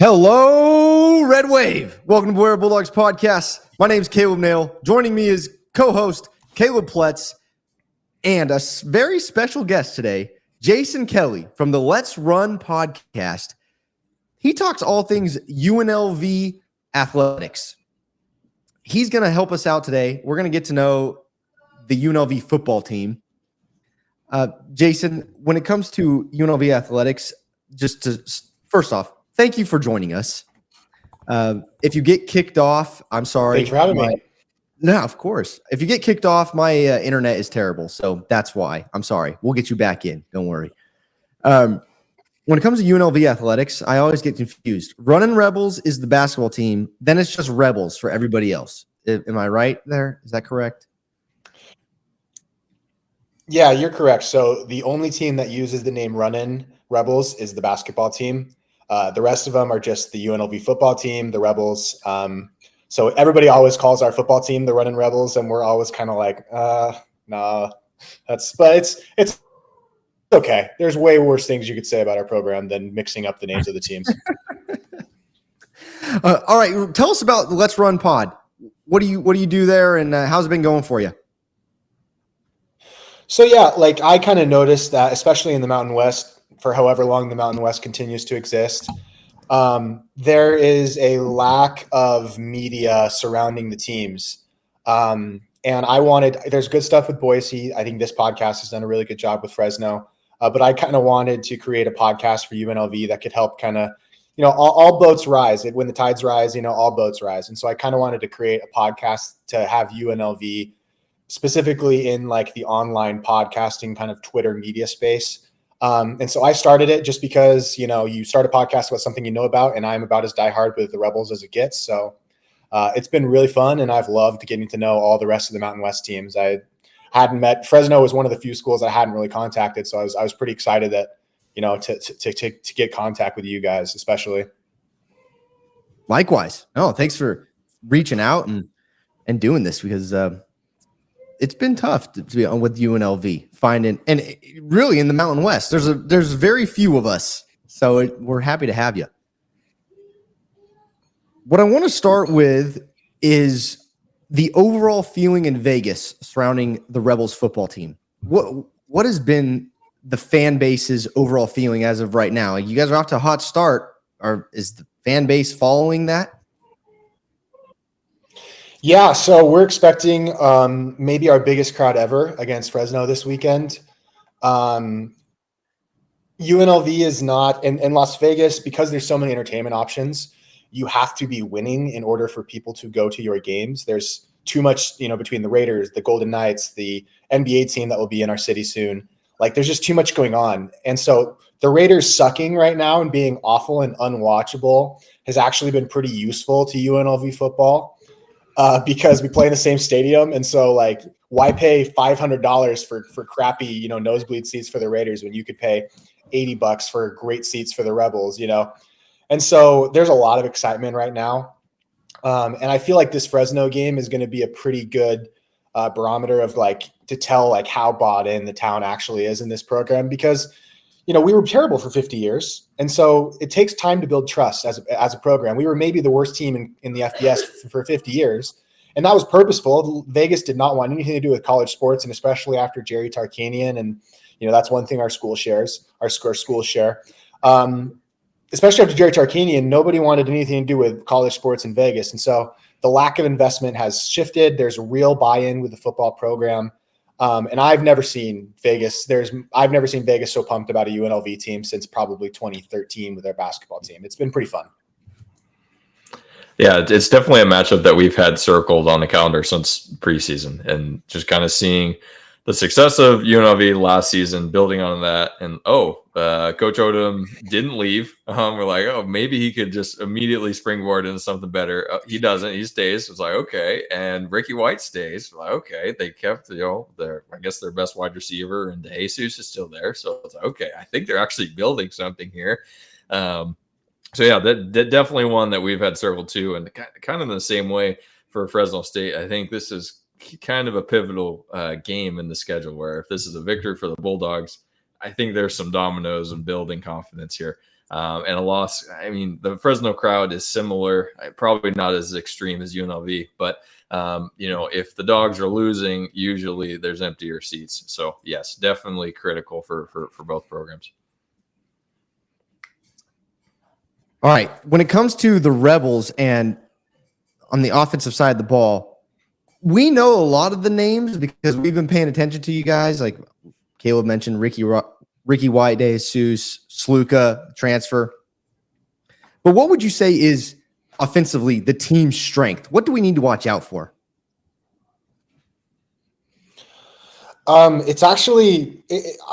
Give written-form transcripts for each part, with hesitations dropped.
Hello, Red Wave. Welcome to Bulldogs podcast. My name is Caleb Nail. Joining me is co-host Caleb Pletz and a very special guest today, Jason Kelly from the Let's Run podcast. He talks all things UNLV athletics. He's going to help us out today. We're going to get to know the UNLV football team. Jason, when it comes to UNLV athletics, first off, thank you for joining us. If you get kicked off, I'm sorry. Thanks for having me. No, of course. If you get kicked off, my internet is terrible, so that's why. I'm sorry. We'll get you back in. Don't worry. When it comes to UNLV athletics, I always get confused. Running Rebels is the basketball team. Then it's just Rebels for everybody else. Am I right there? Is that correct? Yeah, you're correct. So the only team that uses the name Runnin' Rebels is the basketball team. The rest of them are just the UNLV football team, the Rebels. So everybody always calls our football team the Runnin' Rebels, and we're always kind of like, no, but it's okay. There's way worse things you could say about our program than mixing up the names of the teams. All right, tell us about the Let's Run pod. What do you do there, and how's it been going for you? So yeah, like I kind of noticed that, especially in the Mountain West, for however long the Mountain West continues to exist, there is a lack of media surrounding the teams. And there's good stuff with Boise. I think this podcast has done a really good job with Fresno. But I kind of wanted to create a podcast for UNLV that could help kind of, all boats rise. When the tides rise, all boats rise. And so I kind of wanted to create a podcast to have UNLV specifically in like the online podcasting kind of Twitter media space. And so I started it just because, you start a podcast about something you know about, and I'm about as diehard with the Rebels as it gets. So it's been really fun, and I've loved getting to know all the rest of the Mountain West teams. I hadn't met Fresno was one of the few schools I hadn't really contacted. So I was pretty excited that, to get contact with you guys, especially. Likewise. No, thanks for reaching out and doing this, because it's been tough to be on with UNLV finding, and really in the Mountain West, there's very few of us. So we're happy to have you. What I want to start with is the overall feeling in Vegas surrounding the Rebels football team. What has been the fan base's overall feeling as of right now? You guys are off to a hot start. Is the fan base following that? Yeah, so we're expecting maybe our biggest crowd ever against Fresno this weekend. UNLV is not in Las Vegas, because there's so many entertainment options. You have to be winning in order for people to go to your games. There's too much, between the Raiders, the Golden Knights, the NBA team that will be in our city soon. Like, there's just too much going on. And so the Raiders sucking right now and being awful and unwatchable has actually been pretty useful to UNLV football. Because we play in the same stadium. And so, like, why pay $500 for crappy, nosebleed seats for the Raiders when you could pay $80 for great seats for the Rebels, And so there's a lot of excitement right now. And I feel like this Fresno game is going to be a pretty good barometer of, like, to tell, like, how bought in the town actually is in this program, because we were terrible for 50 years. And so it takes time to build trust as a program. We were maybe the worst team in the FBS for 50 years. And that was purposeful. Vegas did not want anything to do with college sports, and especially after Jerry Tarkanian. And, that's one thing our schools share. Especially after Jerry Tarkanian, nobody wanted anything to do with college sports in Vegas. And so the lack of investment has shifted. There's a real buy-in with the football program. And I've never seen Vegas so pumped about a UNLV team since probably 2013 with their basketball team. It's been pretty fun. Yeah, it's definitely a matchup that we've had circled on the calendar since preseason, and just kind of seeing the success of UNLV last season, building on that. And Coach Odom didn't leave. We're like, maybe he could just immediately springboard into something better. He doesn't. He stays. It's like, okay. And Ricky White stays. Like, okay. They kept their best wide receiver, and DeJesus is still there. So it's like, okay, I think they're actually building something here. So yeah, that definitely one that we've had circled too, and kind of in the same way for Fresno State. I think this is kind of a pivotal game in the schedule, where if this is a victory for the Bulldogs, I think there's some dominoes and building confidence here. and a loss. I mean, the Fresno crowd is similar, probably not as extreme as UNLV, but if the Dogs are losing, usually there's emptier seats. So yes, definitely critical for both programs. All right. When it comes to the Rebels and on the offensive side of the ball, we know a lot of the names because we've been paying attention to you guys. Like Caleb mentioned, Ricky White, Jesus, Sluka, transfer. But what would you say is offensively the team's strength? What do we need to watch out for? It's actually,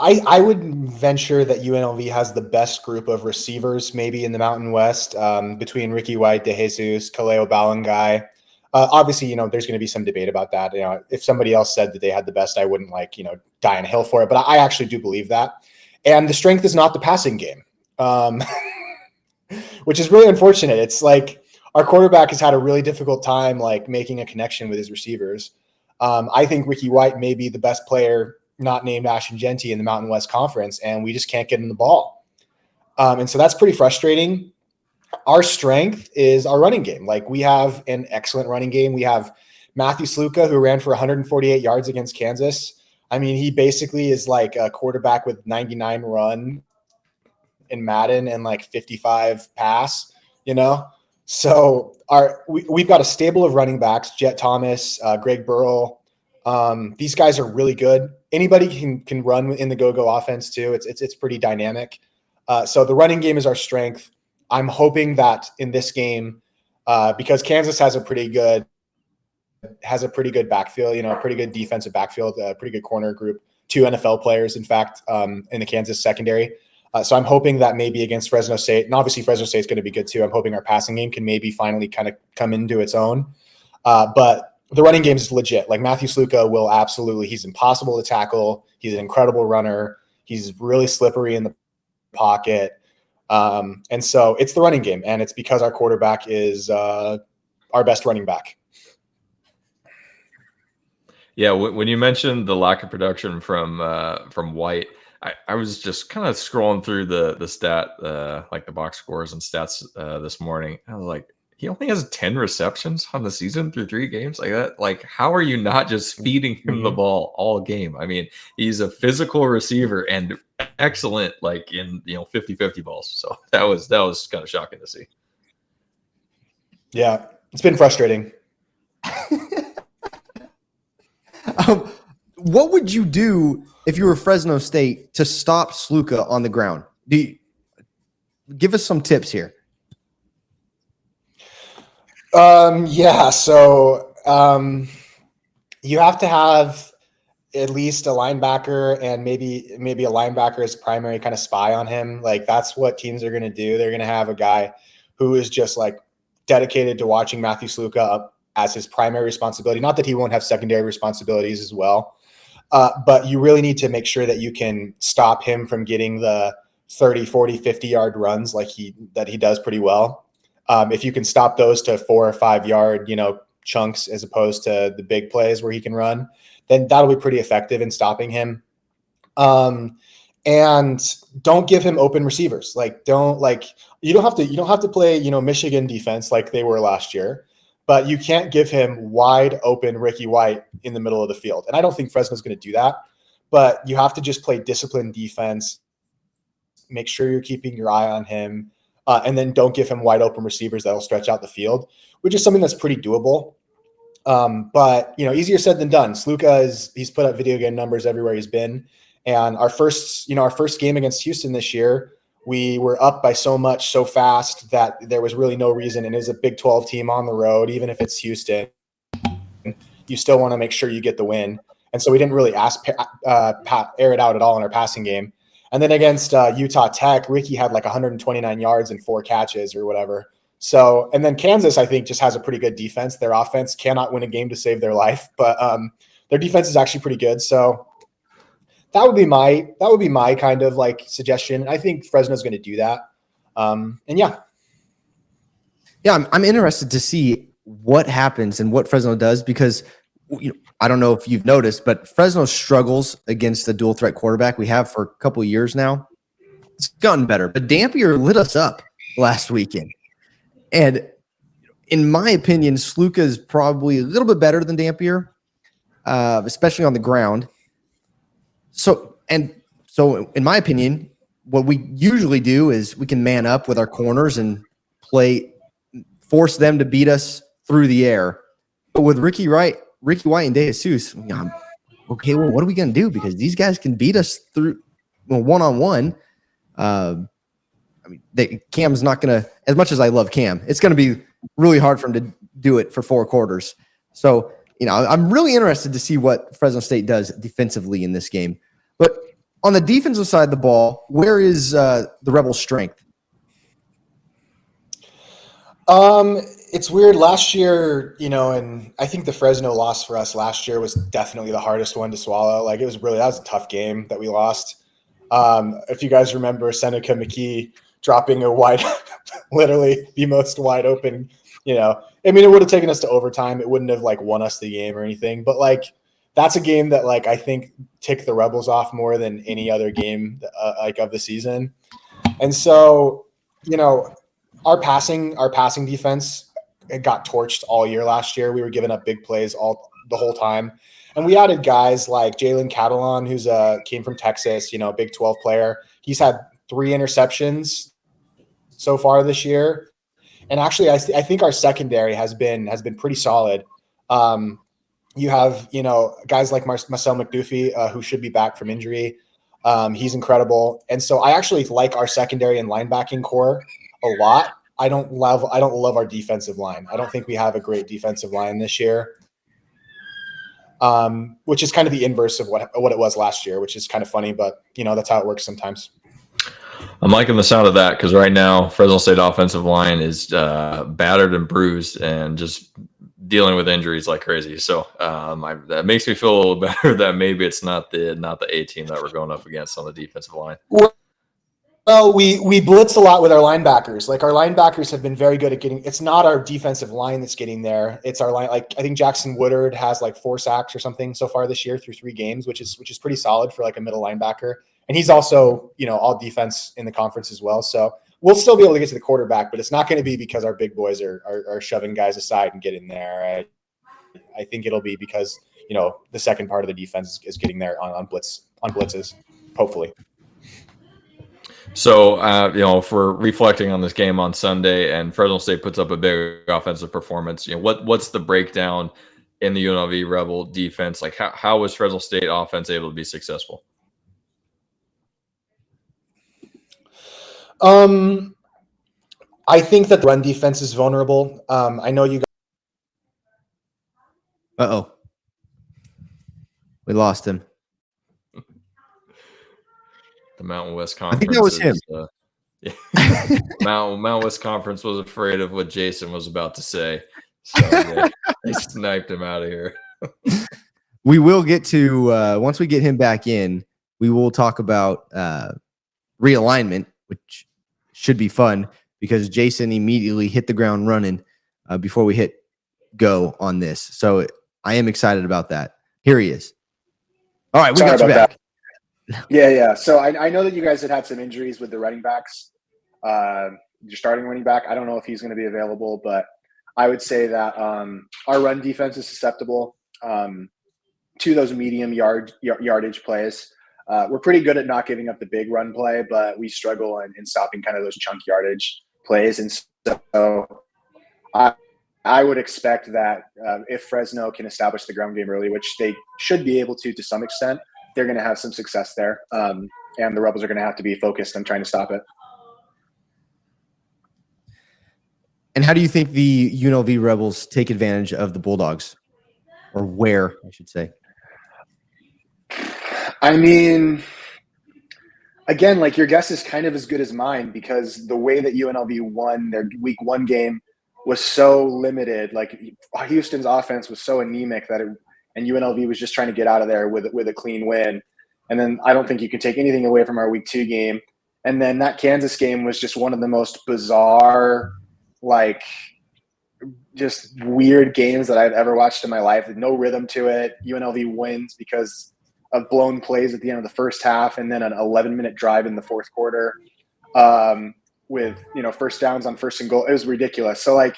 I would venture that UNLV has the best group of receivers, maybe in the Mountain West, between Ricky White, DeJesus, Kaleo Balangai. Obviously, there's going to be some debate about that. If somebody else said that they had the best, I wouldn't die on a hill for it. But I actually do believe that. And the strength is not the passing game, which is really unfortunate. It's like our quarterback has had a really difficult time making a connection with his receivers. I think Ricky White may be the best player not named Ashton Genty in the Mountain West Conference, and we just can't get him the ball. And so that's pretty frustrating. Our strength is our running game. We have an excellent running game. We have Matthew Sluka, who ran for 148 yards against Kansas. I mean, he basically is like a quarterback with 99 run in Madden and 55 pass, So we've got a stable of running backs: Jet Thomas, Greg Burrell. These guys are really good. Anybody can run in the go-go offense too. It's pretty dynamic. So the running game is our strength. I'm hoping that in this game, because Kansas has a pretty good backfield, a pretty good defensive backfield, a pretty good corner group, 2 NFL players, in fact, in the Kansas secondary. So I'm hoping that maybe against Fresno State, and obviously Fresno State's going to be good too. I'm hoping our passing game can maybe finally kind of come into its own. But the running game is legit. Matthew Sluka will absolutely, he's impossible to tackle. He's an incredible runner. He's really slippery in the pocket. And so it's the running game, and it's because our quarterback is our best running back. Yeah, when you mentioned the lack of production from White, I was just kind of scrolling through the stat, the box scores and stats this morning. I was like, he only has 10 receptions on the season through 3 games like that. How are you not just feeding him the ball all game? I mean, he's a physical receiver and excellent, in 50-50 balls. So that was kind of shocking to see. Yeah, it's been frustrating. What would you do if you were Fresno State to stop Sluka on the ground? Give us some tips here. So you have to have at least a linebacker and maybe a linebacker as primary kind of spy on him. That's what teams are going to do. They're going to have a guy who is just dedicated to watching Matthew Sluka up as his primary responsibility. Not that he won't have secondary responsibilities as well. But you really need to make sure that you can stop him from getting the 30, 40, 50-yard runs that he does pretty well. If you can stop those to 4 or 5 yard, chunks as opposed to the big plays where he can run, then that'll be pretty effective in stopping him. And don't give him open receivers. You don't have to play, Michigan defense like they were last year, but you can't give him wide open Ricky White in the middle of the field. And I don't think Fresno's going to do that, but you have to just play disciplined defense. Make sure you're keeping your eye on him. And then don't give him wide open receivers that'll stretch out the field, which is something that's pretty doable. But easier said than done. Sluka he's put up video game numbers everywhere he's been. And our first game against Houston this year, we were up by so much so fast that there was really no reason. And as a Big 12 team on the road, even if it's Houston, you still want to make sure you get the win. And so we didn't really air it out at all in our passing game. And then against Utah Tech, Ricky had 129 yards and 4 catches or whatever. So, and then Kansas, I think, just has a pretty good defense. Their offense cannot win a game to save their life, but their defense is actually pretty good. So that would be my kind of suggestion. I think Fresno's going to do that. And yeah, I'm interested to see what happens and what Fresno does, because I don't know if you've noticed, but Fresno struggles against the dual threat quarterback we have for a couple of years now. it's gotten better, but Dampier lit us up last weekend. And in my opinion, Sluka is probably a little bit better than Dampier, especially on the ground. So in my opinion, what we usually do is we can man up with our corners and force them to beat us through the air. But with Ricky White and DeJesus, okay, well, what are we going to do? Because these guys can beat us through one-on-one. Cam's not going to, as much as I love Cam, it's going to be really hard for him to do it for 4 quarters. So, I'm really interested to see what Fresno State does defensively in this game. But on the defensive side of the ball, where is the Rebels' strength? It's weird. Last year, and I think the Fresno loss for us last year was definitely the hardest one to swallow. Like, that was a tough game that we lost. If you guys remember Seneca McKee dropping a wide, literally the most wide open, it would have taken us to overtime. It wouldn't have won us the game or anything, but that's a game that I think ticked the Rebels off more than any other game of the season. And so, our passing defense got torched all year last year. We were giving up big plays the whole time. And we added guys like Jalen Catalon, who's came from Texas, Big 12 player. He's had 3 interceptions so far this year. And actually, I think our secondary has been pretty solid. You have, guys like Marcel McDuffie, who should be back from injury. He's incredible. And so I actually like our secondary and linebacking core a lot. I don't love our defensive line. I don't think we have a great defensive line this year. Which is kind of the inverse of what it was last year, which is kind of funny, but that's how it works sometimes. I'm liking the sound of that because right now Fresno State offensive line is battered and bruised and just dealing with injuries like crazy. So that makes me feel a little better that maybe it's not the A team that we're going up against on the defensive line. Well, we blitz a lot with our linebackers. Our linebackers have been very good at getting. It's not our defensive line that's getting there. It's our line. I think Jackson Woodard has 4 sacks or something so far this year through 3 games, which is pretty solid for a middle linebacker. And he's also all defense in the conference as well. So we'll still be able to get to the quarterback, but it's not going to be because our big boys are shoving guys aside and getting there. I think it'll be because the second part of the defense is getting there on blitzes, hopefully. So, if we're reflecting on this game on Sunday and Fresno State puts up a big offensive performance, what's the breakdown in the UNLV Rebel defense? How was Fresno State offense able to be successful? I think that the run defense is vulnerable. I know you guys. We lost him. The Mountain West Conference. I think that was him. Mountain West Conference was afraid of what Jason was about to say, so they sniped him out of here. We will get to once we get him back in, we will talk about realignment, which should be fun because Jason immediately hit the ground running before we hit go on this. So I am excited about that. Here he is. All right, we got you back. That. Yeah. So I know that you guys had some injuries with the running backs. Your starting running back, I don't know if he's going to be available, but I would say that our run defense is susceptible to those medium yardage plays. We're pretty good at not giving up the big run play, but we struggle in stopping kind of those chunk yardage plays. And so I would expect that if Fresno can establish the ground game early, which they should be able to some extent, they're going to have some success there. And the Rebels are going to have to be focused on trying to stop it. And how do you think the UNLV Rebels take advantage of the Bulldogs? Or where, I should say? I mean, again, your guess is kind of as good as mine because the way that UNLV won their week 1 game was so limited. Houston's offense was so anemic and UNLV was just trying to get out of there with a clean win. And then I don't think you can take anything away from our week 2 game. And then that Kansas game was just one of the most bizarre, just weird games that I've ever watched in my life. No rhythm to it. UNLV wins because of blown plays at the end of the first half, and then an 11-minute drive in the fourth quarter with first downs on first and goal. It was ridiculous. So like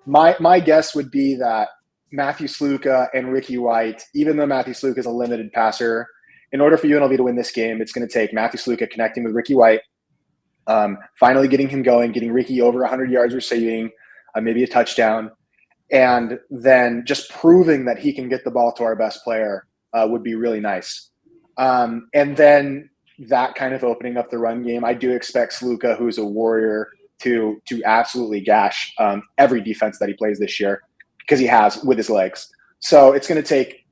my guess would be that Matthew Sluka and Ricky White, even though Matthew Sluka is a limited passer, in order for UNLV to win this game, it's going to take Matthew Sluka connecting with Ricky White, finally getting him going, getting Ricky over 100 yards receiving, maybe a touchdown, and then just proving that he can get the ball to our best player would be really nice. And then that kind of opening up the run game. I do expect Sluka, who's a warrior, to absolutely gash every defense that he plays this year, because he has with his legs. So it's going to take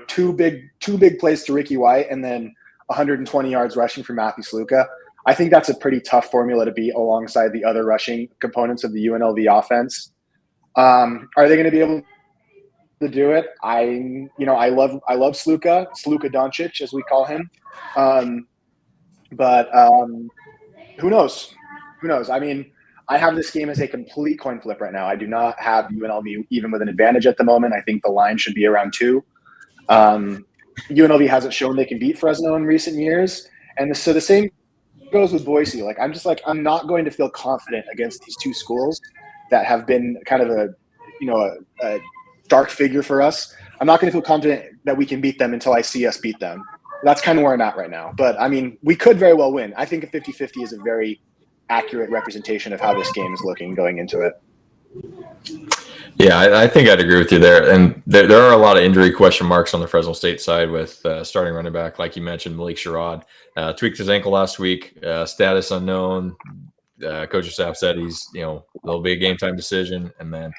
two big plays to Ricky White and then 120 yards rushing for Matthew Sluka. I think that's a pretty tough formula to beat alongside the other rushing components of the UNLV offense. Are they going to be able to do it? I love Sluka Doncic, as we call him. But who knows? Who knows? I mean, I have this game as a complete coin flip right now. I do not have UNLV even with an advantage at the moment. I think the line should be around 2. UNLV hasn't shown they can beat Fresno in recent years. And so the same goes with Boise. Like, I'm not going to feel confident against these two schools that have been kind of a dark figure for us. I'm not going to feel confident that we can beat them until I see us beat them. That's kind of where I'm at right now. But, I mean, we could very well win. I think a 50-50 is a very accurate representation of how this game is looking going into it. Yeah, I think I'd agree with you there. And there are a lot of injury question marks on the Fresno State side with starting running back, like you mentioned, Malik Sherrod. Tweaked his ankle last week, status unknown. Coaching staff said there'll be a game time decision. And then,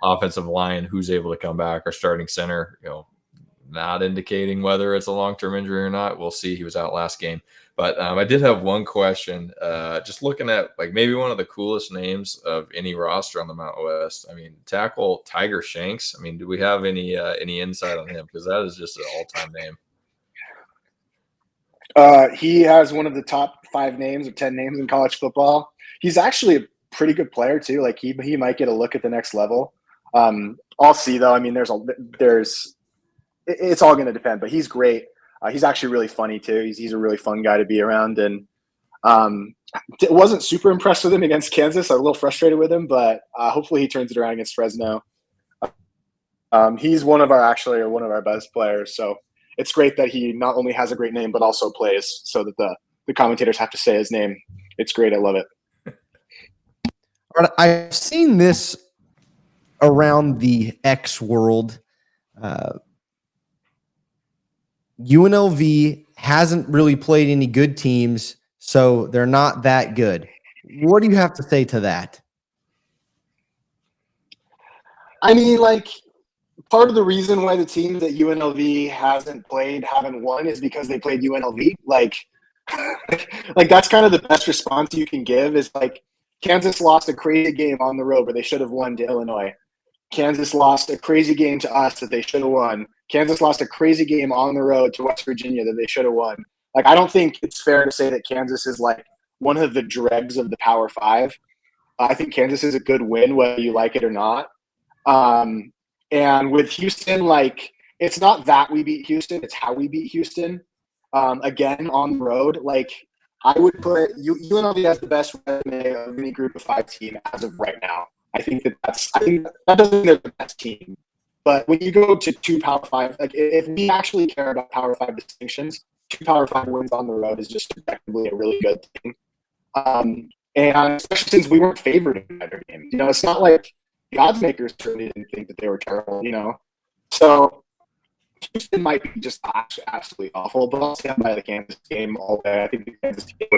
offensive line, who's able to come back, our starting center, not indicating whether it's a long-term injury or not. We'll see. He was out last game. But I did have one question, just looking at like maybe one of the coolest names of any roster on the Mountain West. I mean, tackle Tiger Shanks. I mean, do we have any insight on him? Because that is just an all-time name. He has one of the top 5 names or 10 names in college football. He's actually a pretty good player too. Like he might get a look at the next level. I'll see though. I mean, it's all going to depend, but he's great. He's actually really funny too. He's a really fun guy to be around, and wasn't super impressed with him against Kansas. I was a little frustrated with him, but hopefully he turns it around against Fresno. He's one of our best players, so it's great that he not only has a great name but also plays, so that the commentators have to say his name. It's great. I love it. I've seen this around the X world. UNLV hasn't really played any good teams, so they're not that good. What do you have to say to that? I mean, like, part of the reason why the teams that UNLV haven't won is because they played UNLV. Like that's kind of the best response you can give is like, Kansas lost a crazy game on the road where they should have won to Illinois. Kansas lost a crazy game to us that they should have won. Kansas lost a crazy game on the road to West Virginia that they should have won. Like, I don't think it's fair to say that Kansas is like one of the dregs of the Power 5. I think Kansas is a good win, whether you like it or not. And with Houston, like, it's not that we beat Houston, it's how we beat Houston. Again, on the road, like, I would put UNLV has the best resume of any group of 5 team as of right now. I think that doesn't mean they're the best team. But when you go to 2 Power 5, like, if we actually care about Power 5 distinctions, 2 Power 5 wins on the road is just effectively a really good thing. And especially since we weren't favored in either game. It's not like the odds makers certainly didn't think that they were terrible, So Houston might be just absolutely awful, but I'll stand by the Kansas game all day. I think the Kansas game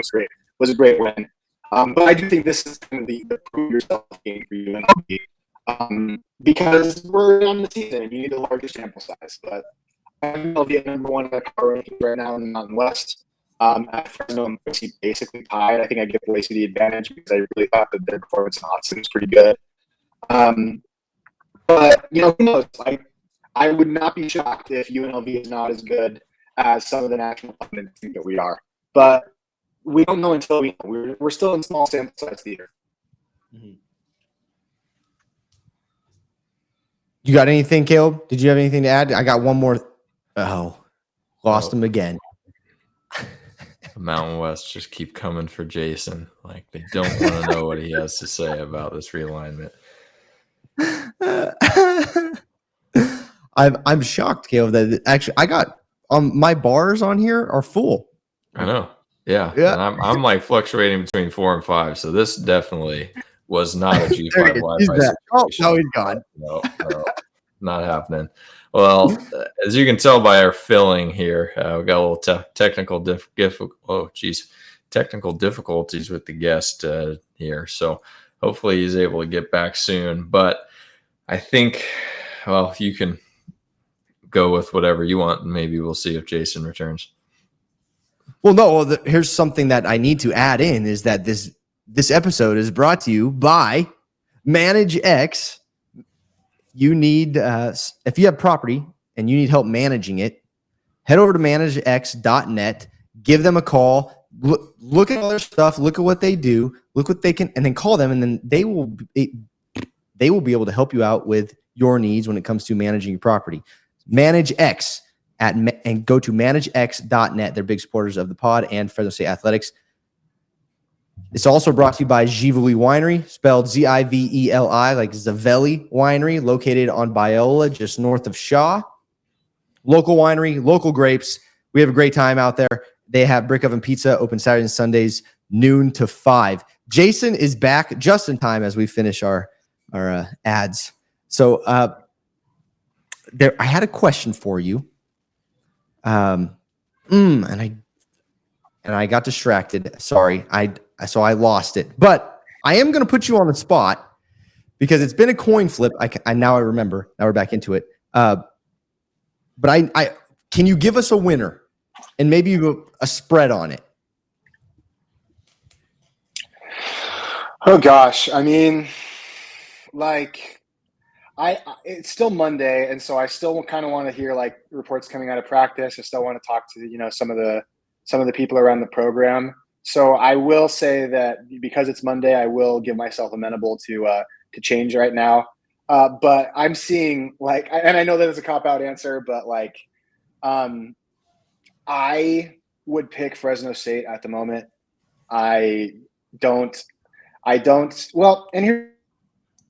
was a great win. But I do think this is kind of the prove yourself game for UNLV, because we're on the season and you need a larger sample size. But UNLV at number 1 in the power rankings right now in the Mountain West. At Fresno and Boise basically tied. I think I give Boise the advantage because I really thought that their performance in Austin was pretty good. But who knows? I would not be shocked if UNLV is not as good as some of the national pundits think that we are. But we don't know until we know. We're still in small sample size theater. Mm-hmm. You got anything, Caleb? Did you have anything to add? I got one more. Oh, Lost him again. The Mountain West just keep coming for Jason. Like they don't want to know what he has to say about this realignment. I'm shocked, Caleb, that actually I got my bars on here are full. I know. Yeah. Yeah. And I'm like fluctuating between 4 and 5. So this definitely was not a G5 Wi-Fi. Oh, no, he's gone. No, not happening. Well, as you can tell by our filling here, we got a little technical difficulties with the guest here. So hopefully he's able to get back soon. But I think, well, you can go with whatever you want, and maybe we'll see if Jason returns. Well, no. Here's something that I need to add in is that this episode is brought to you by ManageX. You need if you have property and you need help managing it, head over to managex.net, give them a call, look at all their stuff, look at what they do, look what they can, and then call them, and then they will be able to help you out with your needs when it comes to managing your property. ManageX and go to managex.net. They're big supporters of the pod and Fresno State Athletics. It's also brought to you by Ziveli Winery, spelled Ziveli, like Zavelli Winery, located on Biola, just north of Shaw. Local winery, local grapes. We have a great time out there. They have brick oven pizza open Saturdays and Sundays, noon to 5. Jason is back just in time as we finish our ads. So I had a question for you, and I got distracted. Sorry, so I lost it. But I am going to put you on the spot because it's been a coin flip. Now I remember. Now we're back into it. But I can you give us a winner and maybe a spread on it? Oh gosh, I mean, like, it's still Monday, and so I still kind of want to hear like reports coming out of practice. I still want to talk to some of the people around the program. So I will say that because it's Monday, I will give myself amenable to change right now. But I'm seeing like, and I know that is a cop-out answer, but like, I would pick Fresno State at the moment. I don't. Well, and here's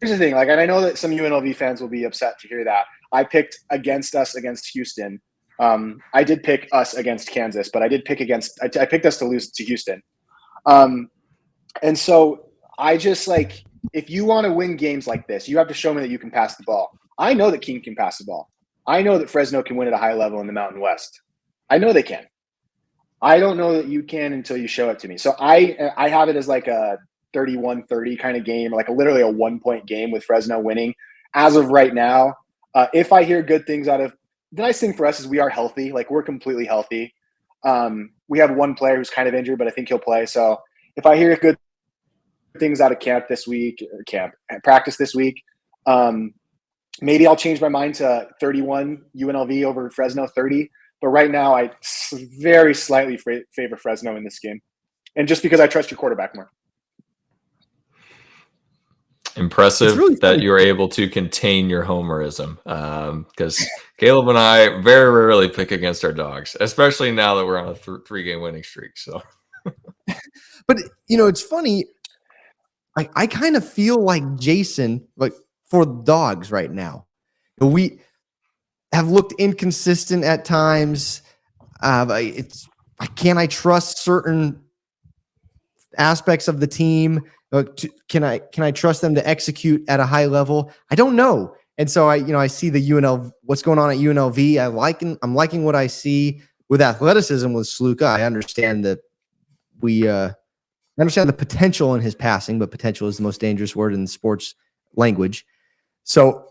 the thing. Like, and I know that some UNLV fans will be upset to hear that I picked against us against Houston. I did pick us against Kansas, but I did pick I picked us to lose to Houston. And so I just like, if you want to win games like this, you have to show me that you can pass the ball. I know that King can pass the ball. I know that Fresno can win at a high level in the Mountain West. I know they can. I don't know that you can until you show it to me. So I have it as like a 31-30 kind of game, like literally a 1-point game with Fresno winning as of right now. If I hear good things out of, the nice thing for us is we are healthy. Like, we're completely healthy. We have one player who's kind of injured, but I think he'll play. So if I hear good things out of practice this week, maybe I'll change my mind to 31 UNLV over Fresno 30. But right now, I very slightly favor Fresno in this game. And just because I trust your quarterback more. Impressive really that you're able to contain your homerism, because Caleb and I very rarely pick against our dogs, especially now that we're on a 3-game winning streak. So, but it's funny. I kind of feel like Jason, like for the dogs right now, we have looked inconsistent at times. Can I trust certain aspects of the team? Can I trust them to execute at a high level? I don't know. And so I see the UNLV, what's going on at UNLV. I'm liking what I see with athleticism with Sluka. I understand that I understand the potential in his passing, but potential is the most dangerous word in the sports language. So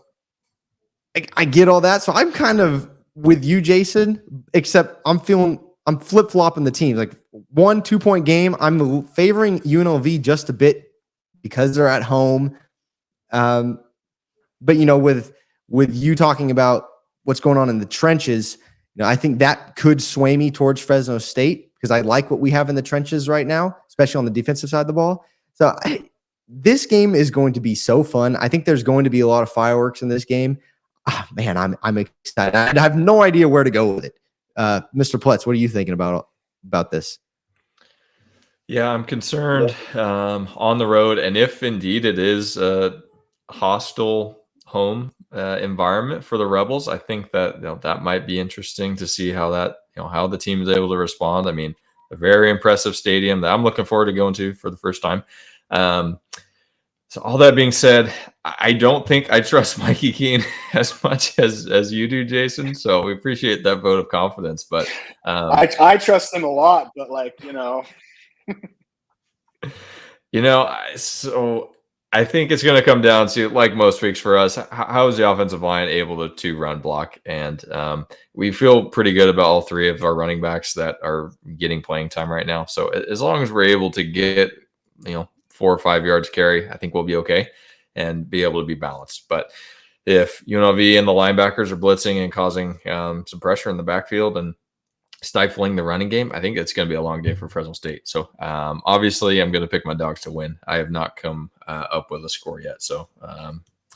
I get all that. So I'm kind of with you, Jason, except I'm flip-flopping the teams. Like 1-2 point game, I'm favoring UNLV just a bit because they're at home. But with you talking about what's going on in the trenches, I think that could sway me towards Fresno State because I like what we have in the trenches right now, especially on the defensive side of the ball. So this game is going to be so fun. I think there's going to be a lot of fireworks in this game. Man, I'm excited. I have no idea where to go with it. Mr. Pletz, what are you thinking about this? Yeah, I'm concerned on the road, and if indeed it is a hostile home environment for the Rebels, I think that that might be interesting to see how that how the team is able to respond. I mean, a very impressive stadium that I'm looking forward to going to for the first time. So all that being said, I don't think I trust Mikey Keene as much as you do, Jason. So we appreciate that vote of confidence, but I trust him a lot, but so I think it's going to come down to, like most weeks for us, how is the offensive line able to run block? And we feel pretty good about all three of our running backs that are getting playing time right now. So as long as we're able to get 4 or 5 yards carry, I think we'll be okay and be able to be balanced. But if UNLV and the linebackers are blitzing and causing some pressure in the backfield and stifling the running game, I think it's going to be a long day for Fresno State. So obviously I'm going to pick my Dogs to win. I have not come up with a score yet. So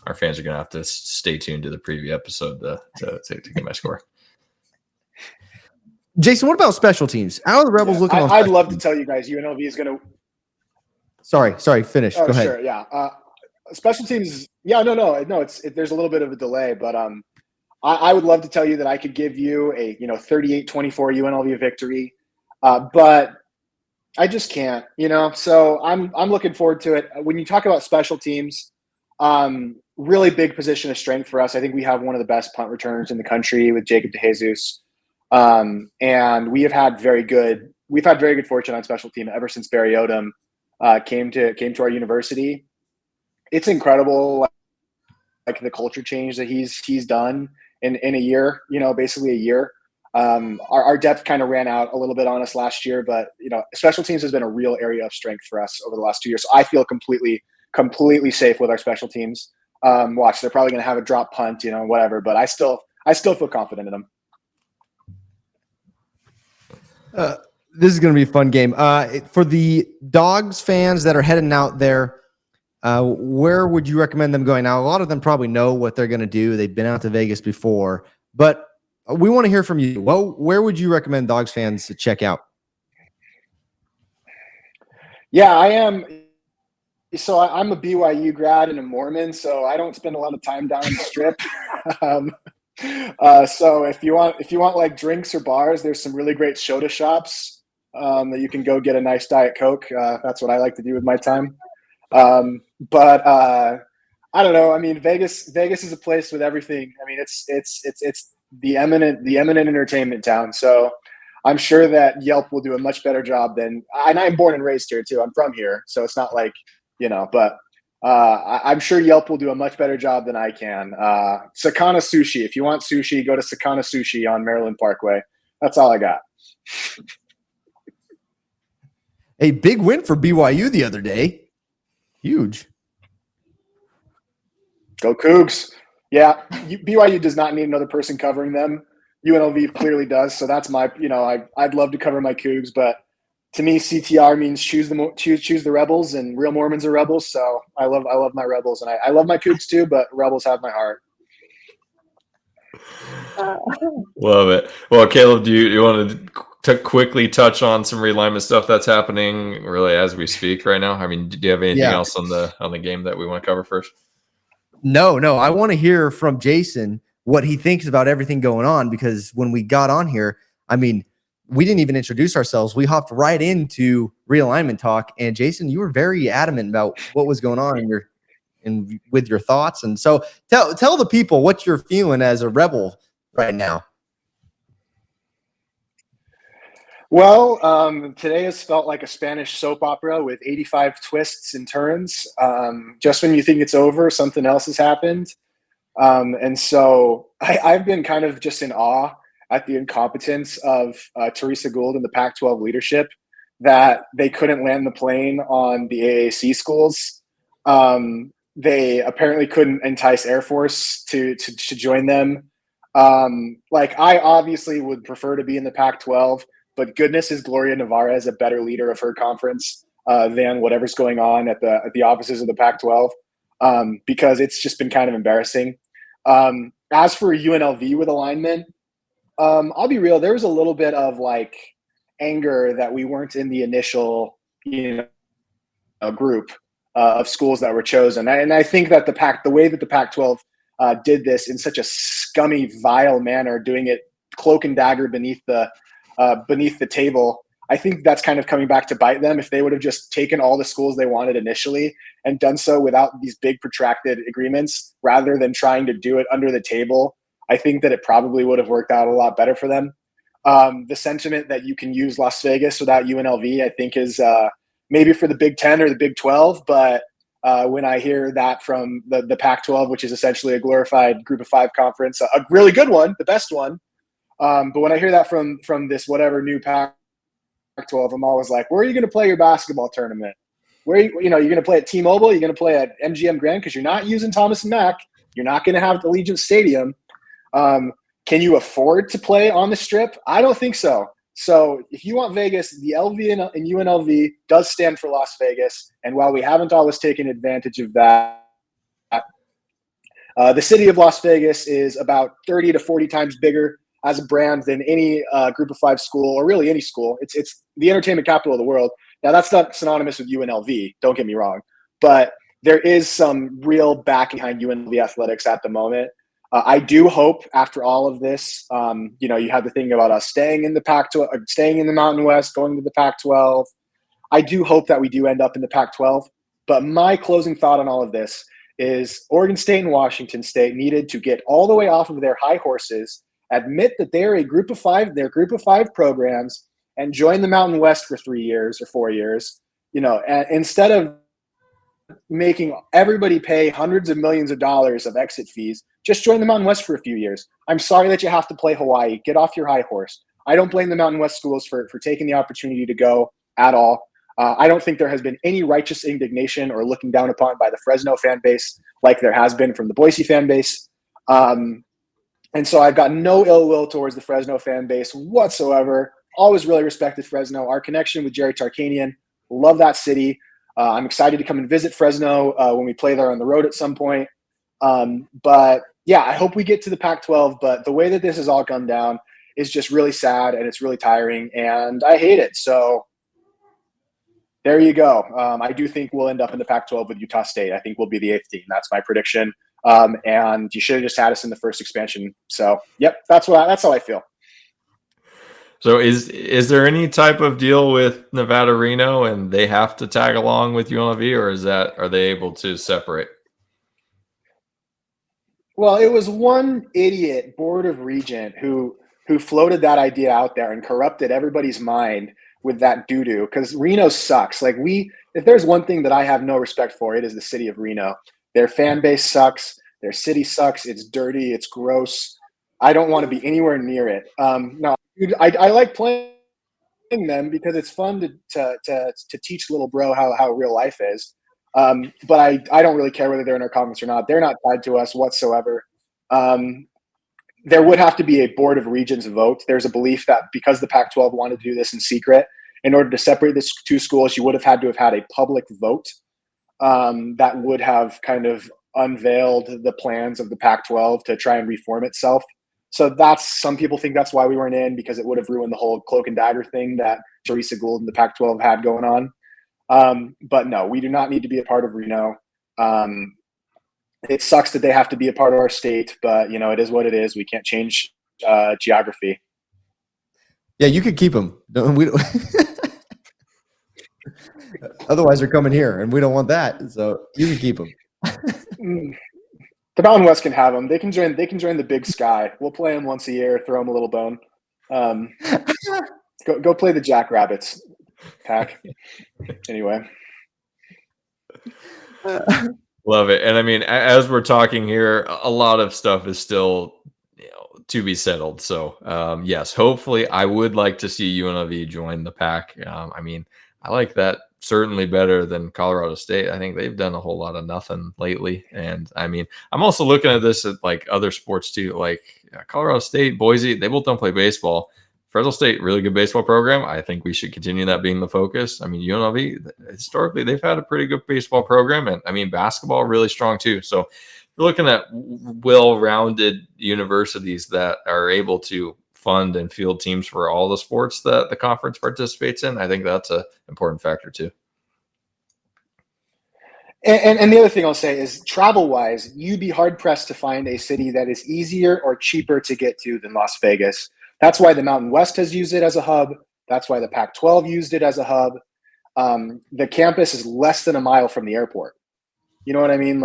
our fans are going to have to stay tuned to the preview episode to get my score. Jason, what about special teams? How are the Rebels looking on I'd love teams? to tell you guys UNLV is going to. Sorry, finish. Go ahead. Sure, yeah. Special teams, there's a little bit of a delay, but I would love to tell you that I could give you a 38-24 UNLV victory, but I just can't. So I'm looking forward to it. When you talk about special teams, really big position of strength for us. I think we have one of the best punt returners in the country with Jacob DeJesus, and we have had very good fortune on special team ever since Barry Odom came to our university. It's incredible, like the culture change that he's done in a year, basically a year. Our depth kind of ran out a little bit on us last year, but special teams has been a real area of strength for us over the last 2 years. So I feel completely safe with our special teams. Watch, they're probably going to have a drop punt, whatever, but I still feel confident in them. This is going to be a fun game. For the Dogs fans that are heading out there, where would you recommend them going? Now, a lot of them probably know what they're going to do. They've been out to Vegas before, but we want to hear from you. Well, where would you recommend Dogs fans to check out? Yeah, I am. So I'm a BYU grad and a Mormon, so I don't spend a lot of time down the strip. So if you want like drinks or bars, there's some really great soda shops that you can go get a nice Diet Coke. That's what I like to do with my time. But I don't know. I mean, Vegas is a place with everything. I mean, it's the eminent entertainment town. So I'm sure that Yelp will do a much better job and I'm born and raised here too. I'm from here, so it's not like but I'm sure Yelp will do a much better job than I can. Sakana Sushi. If you want sushi, go to Sakana Sushi on Maryland Parkway. That's all I got. A big win for BYU the other day. Huge. Go Cougs. Yeah, BYU does not need another person covering them. UNLV clearly does. So that's my, I'd love to cover my Cougs, but to me, CTR means choose the Rebels, and real Mormons are rebels. So I love my Rebels, and I love my Cougs too, but Rebels have my heart. Love it. Well, Caleb, do you want to quickly touch on some realignment stuff that's happening really as we speak right now? I mean, do you have anything else on the game that we want to cover first? No. I want to hear from Jason what he thinks about everything going on, because when we got on here, I mean, we didn't even introduce ourselves. We hopped right into realignment talk, and Jason, you were very adamant about what was going on with your thoughts. And so tell the people what you're feeling as a Rebel right now. Well, today has felt like a Spanish soap opera with 85 twists and turns. Just when you think it's over, something else has happened. And so I've been kind of just in awe at the incompetence of Teresa Gould and the Pac-12 leadership, that they couldn't land the plane on the AAC schools. They apparently couldn't entice Air Force to join them. I obviously would prefer to be in the Pac-12, but goodness, is Gloria Navarez a better leader of her conference than whatever's going on at the offices of the Pac-12, because it's just been kind of embarrassing. As for UNLV with alignment, I'll be real. There was a little bit of like anger that we weren't in the initial, group of schools that were chosen. And I think that the way that the Pac-12 did this in such a scummy, vile manner, doing it cloak and dagger beneath the table, I think that's kind of coming back to bite them. If they would have just taken all the schools they wanted initially and done so without these big protracted agreements, rather than trying to do it under the table, I think that it probably would have worked out a lot better for them. The sentiment that you can use Las Vegas without UNLV, I think, is maybe for the Big 10 or the Big 12. But when I hear that from the Pac-12, which is essentially a glorified Group of Five conference, a really good one, the best one. But when I hear that from this whatever new Pac-12, I'm always like, where are you going to play your basketball tournament? Where you're going to play at T-Mobile? You're going to play at MGM Grand because you're not using Thomas and Mack. You're not going to have Allegiant Stadium. Can you afford to play on the Strip? I don't think so. So if you want Vegas, the LV and UNLV does stand for Las Vegas. And while we haven't always taken advantage of that, the city of Las Vegas is about 30 to 40 times bigger as a brand than any Group of Five school, or really any school. It's the entertainment capital of the world. Now, that's not synonymous with UNLV, don't get me wrong. But there is some real backing behind UNLV athletics at the moment. I do hope after all of this, you have the thing about us staying in the Pac-12, staying in the Mountain West, going to the Pac-12. I do hope that we do end up in the Pac-12. But my closing thought on all of this is Oregon State and Washington State needed to get all the way off of their high horses, admit that they're a Group of Five, they're Group of Five programs, and join the Mountain West for 3 years or 4 years. And instead of making everybody pay hundreds of millions of dollars of exit fees, just join the Mountain West for a few years. I'm sorry that you have to play Hawaii. Get off your high horse. I don't blame the Mountain West schools for taking the opportunity to go at all. I don't think there has been any righteous indignation or looking down upon by the Fresno fan base like there has been from the Boise fan base. And so I've got no ill will towards the Fresno fan base whatsoever. Always really respected Fresno. Our connection with Jerry Tarkanian, love that city. I'm excited to come and visit Fresno when we play there on the road at some point. But yeah, I hope we get to the Pac-12, but the way that this has all gone down is just really sad and it's really tiring and I hate it. So there you go. I do think we'll end up in the Pac-12 with Utah State. I think we'll be the 8th team. That's my prediction. And you should have just had us in the first expansion. So yep, that's how I feel. So is there any type of deal with Nevada, Reno, and they have to tag along with UNLV, or are they able to separate? Well, it was one idiot board of regent who floated that idea out there and corrupted everybody's mind with that doo-doo, because Reno sucks. Like if there's one thing that I have no respect for, it is the city of Reno. Their fan base sucks. Their city sucks. It's dirty. It's gross. I don't want to be anywhere near it. No, I like playing them because it's fun to teach little bro how real life is. But I don't really care whether they're in our conference or not. They're not tied to us whatsoever. There would have to be a board of regents vote. There's a belief that because the Pac-12 wanted to do this in secret, in order to separate the two schools, you would have had to have had a public vote that would have kind of unveiled the plans of the Pac-12 to try and reform itself. So some people think that's why we weren't in, because it would have ruined the whole cloak and dagger thing that Teresa Gould and the Pac-12 had going on. But no, we do not need to be a part of Reno. It sucks that they have to be a part of our state, but it is what it is. We can't change geography. Yeah, you could keep them. Otherwise, they're coming here, and we don't want that. So you can keep them. The Mountain West can have them. They can join the Big Sky. We'll play them once a year. Throw them a little bone. Go play the Jackrabbits. Pack. Anyway. Love it. And I mean, as we're talking here, a lot of stuff is still to be settled. So yes, hopefully I would like to see UNLV join the pack. I mean, I like that certainly better than Colorado State. I think they've done a whole lot of nothing lately. And I mean, I'm also looking at this at like other sports too, like Colorado State, Boise, they both don't play baseball. Fresno State, really good baseball program. I think we should continue that being the focus. I mean, UNLV, historically, they've had a pretty good baseball program. And I mean, basketball, really strong too. So we're looking at well-rounded universities that are able to fund and field teams for all the sports that the conference participates in. I think that's an important factor too. And the other thing I'll say is travel-wise, you'd be hard-pressed to find a city that is easier or cheaper to get to than Las Vegas. That's why the Mountain West has used it as a hub. That's why the Pac-12 used it as a hub. The campus is less than a mile from the airport. You know what I mean?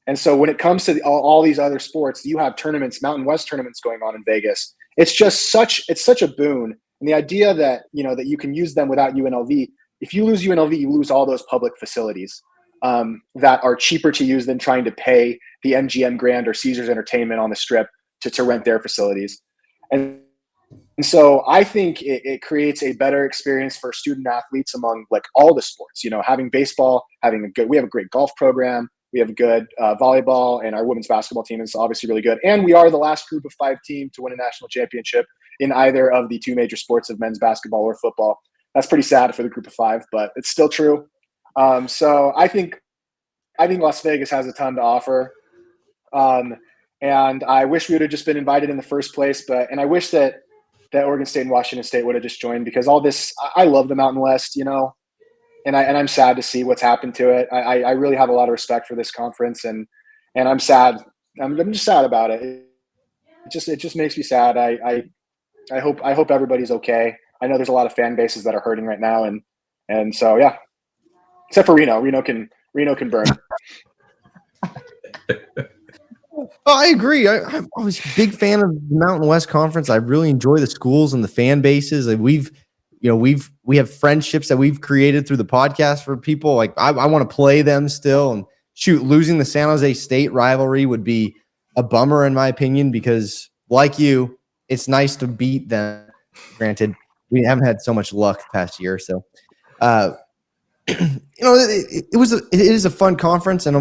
And so when it comes to all these other sports, you have tournaments, Mountain West tournaments going on in Vegas. It's such a boon. And the idea that, that you can use them without UNLV, if you lose UNLV, you lose all those public facilities that are cheaper to use than trying to pay the MGM Grand or Caesars Entertainment on the Strip to rent their facilities. And so I think it creates a better experience for student athletes among all the sports. Having baseball, we have a great golf program, we have a good volleyball, and our women's basketball team is obviously really good. And we are the last group of 5 team to win a national championship in either of the 2 major sports of men's basketball or football. That's pretty sad for the group of 5, but it's still true. So I think Las Vegas has a ton to offer. And I wish we would have just been invited in the first place, and I wish that Oregon State and Washington State would have just joined, because all this, I love the Mountain West, and I'm sad to see what's happened to it. I really have a lot of respect for this conference, and I'm sad. I'm just sad about it. It just makes me sad. I hope everybody's okay. I know there's a lot of fan bases that are hurting right now, and so yeah. Except for Reno. Reno can burn. Oh, I agree. I was a big fan of the Mountain West Conference. I really enjoy the schools and the fan bases. We have friendships that we've created through the podcast for people. I want to play them still. And shoot, losing the San Jose State rivalry would be a bummer in my opinion, because like you, it's nice to beat them. Granted, we haven't had so much luck the past year, so it is a fun conference, and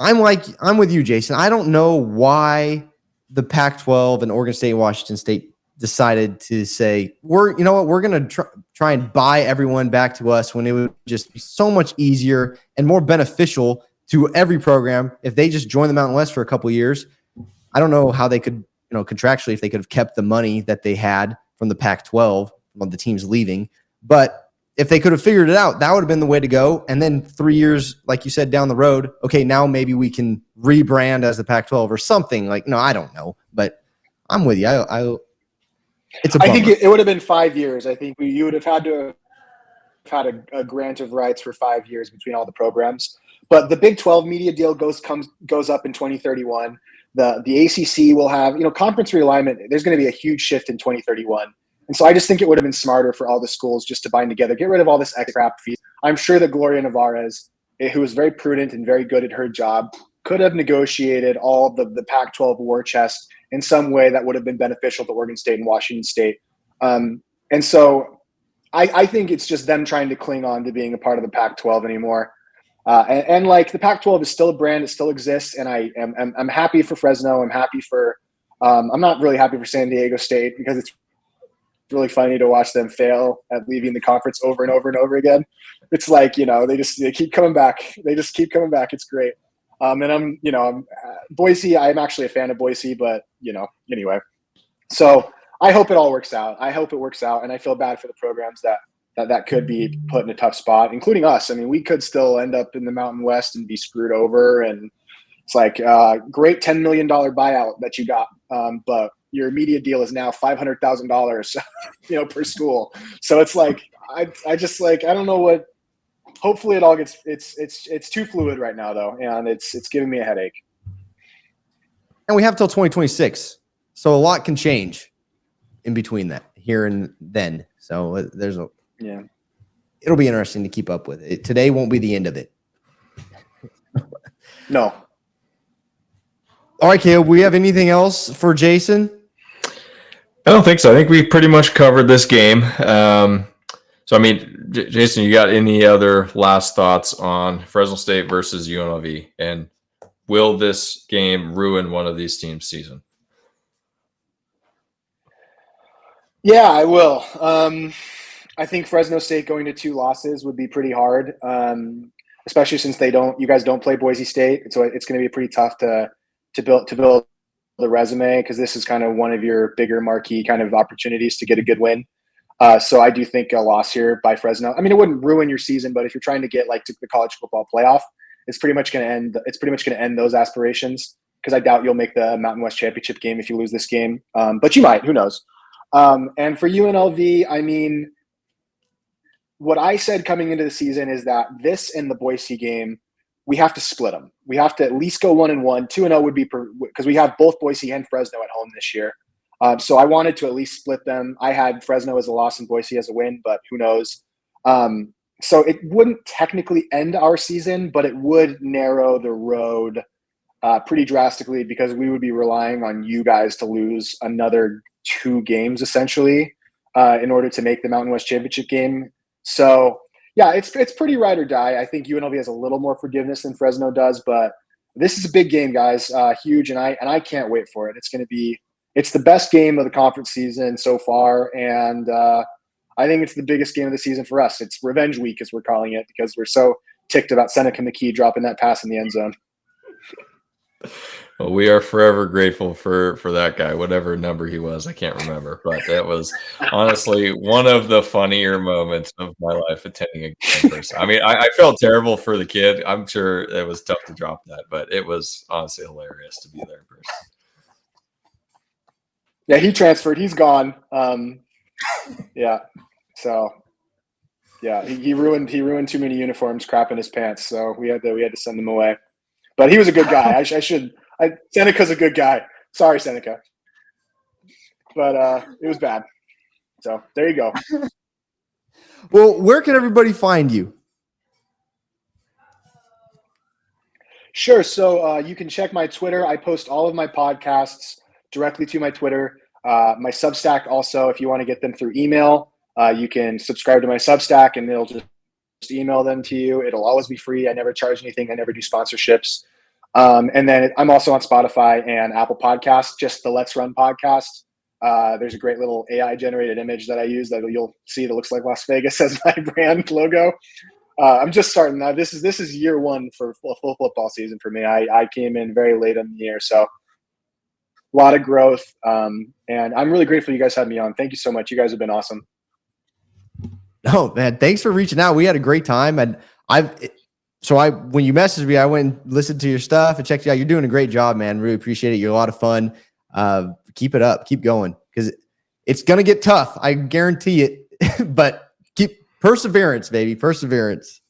I'm with you, Jason. I don't know why the Pac-12 and Oregon State and Washington State decided to say, we're going to try and buy everyone back to us, when it would just be so much easier and more beneficial to every program if they just joined the Mountain West for a couple of years. I don't know how they could, contractually, if they could have kept the money that they had from the Pac-12 from the teams leaving, but if they could have figured it out, that would have been the way to go. And then 3 years, like you said, down the road, okay, now maybe we can rebrand as the Pac-12 or something. No, I don't know, but I'm with you. It's a bummer. I think it would have been 5 years. I think you would have had to have had a grant of rights for 5 years between all the programs. But the Big 12 media deal goes up in 2031. The ACC will have, conference realignment. There's going to be a huge shift in 2031. And so I just think it would have been smarter for all the schools just to bind together, get rid of all this extra crap fees. I'm sure that Gloria Nevarez, who was very prudent and very good at her job, could have negotiated all the Pac-12 war chest in some way that would have been beneficial to Oregon State and Washington State. And so I think it's just them trying to cling on to being a part of the Pac-12 anymore. And the Pac-12 is still a brand, it still exists, and I'm happy for Fresno. I'm happy for I'm not really happy for San Diego State, because it's really funny to watch them fail at leaving the conference over and over and over again. It's they keep coming back. They just keep coming back. It's great. And I'm Boise. I'm actually a fan of Boise, but anyway. So I hope it all works out. I hope it works out, and I feel bad for the programs that could be put in a tough spot, including us. I mean, we could still end up in the Mountain West and be screwed over. And it's great $10 million buyout that you got, but your media deal is now $500,000, per school. So it's I just I don't know what. Hopefully, it all gets. It's too fluid right now, though, and it's giving me a headache. And we have till 2026, so a lot can change in between that here and then. So it'll be interesting to keep up with it. Today won't be the end of it. No. All right, Caleb, we have anything else for Jason? I don't think so. I think we've pretty much covered this game. So, Jason, you got any other last thoughts on Fresno State versus UNLV? And will this game ruin one of these teams' season? Yeah, I will. I think Fresno State going to 2 losses would be pretty hard, especially since you guys don't play Boise State. So it's going to be pretty tough to build the resume because this is kind of one of your bigger marquee kind of opportunities to get a good win. So I do think a loss here by Fresno. I mean, it wouldn't ruin your season, but if you're trying to get like to the college football playoff, it's pretty much going to end. It's pretty much going to end those aspirations because I doubt you'll make the Mountain West Championship game if you lose this game. But you might. Who knows? And for UNLV, I mean, what I said coming into the season is that this and the Boise game, we have to split them. We have to at least go 1-1. 2-0 would be because we have both Boise and Fresno at home this year. So I wanted to at least split them. I had Fresno as a loss and Boise as a win, but who knows? So it wouldn't technically end our season, but it would narrow the road pretty drastically because we would be relying on you guys to lose another 2 games essentially in order to make the Mountain West Championship game. So yeah, it's pretty ride or die. I think UNLV has a little more forgiveness than Fresno does, but this is a big game, guys. Huge, and I can't wait for it. It's the best game of the conference season so far, and I think it's the biggest game of the season for us. It's revenge week, as we're calling it, because we're so ticked about Seneca McKee dropping that pass in the end zone. Well, we are forever grateful for that guy, whatever number he was. I can't remember, but that was honestly one of the funnier moments of my life attending a game in person. I mean, I felt terrible for the kid. I'm sure it was tough to drop that, but it was honestly hilarious to be there in person. Yeah, he transferred. He's gone. Yeah. So yeah, he ruined too many uniforms, crap in his pants. So we had to send him away. But he was a good guy. Seneca's a good guy. Sorry, Seneca. But it was bad. So there you go. Well, where can everybody find you? Sure. So you can check my Twitter. I post all of my podcasts directly to my Twitter. My Substack also, if you want to get them through email, you can subscribe to my Substack and it'll just email them to you. It'll always be free. I never charge anything. I never do sponsorships. And then I'm also on Spotify and Apple Podcasts, just the Let's Run podcast. There's a great little AI generated image that I use that you'll see that looks like Las Vegas as my brand logo. I'm just starting now. This is year 1 for full football season for me. I came in very late in the year, so a lot of growth. And I'm really grateful you guys had me on. Thank you so much. You guys have been awesome. Oh man, thanks for reaching out. We had a great time, and when you messaged me, I went and listened to your stuff and checked you out. You're doing a great job, man. Really appreciate it. You're a lot of fun. Keep it up. Keep going because it's gonna get tough. I guarantee it. But keep perseverance, baby. Perseverance.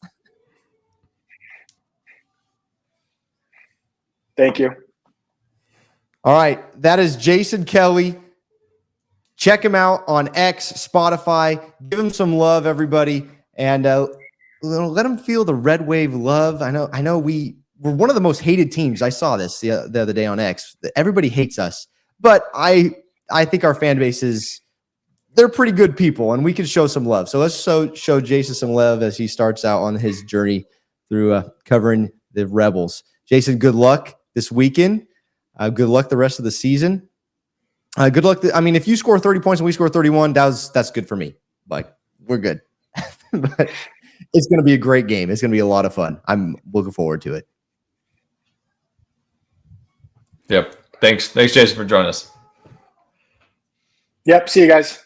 Thank you. All right, that is Jason Kelly. Check him out on X, Spotify. Give him some love, everybody, and let him feel the Red Wave love. I know we're one of the most hated teams. I saw this the other day on X. Everybody hates us, but I think our fan base they're pretty good people, and we can show some love. So let's show Jason some love as he starts out on his journey through covering the Rebels. Jason, good luck this weekend. Good luck the rest of the season. Good luck. If you score 30 points and we score 31, that's good for me. Like, we're good. But it's going to be a great game. It's going to be a lot of fun. I'm looking forward to it. Yep. Thanks, Jason, for joining us. Yep. See you guys.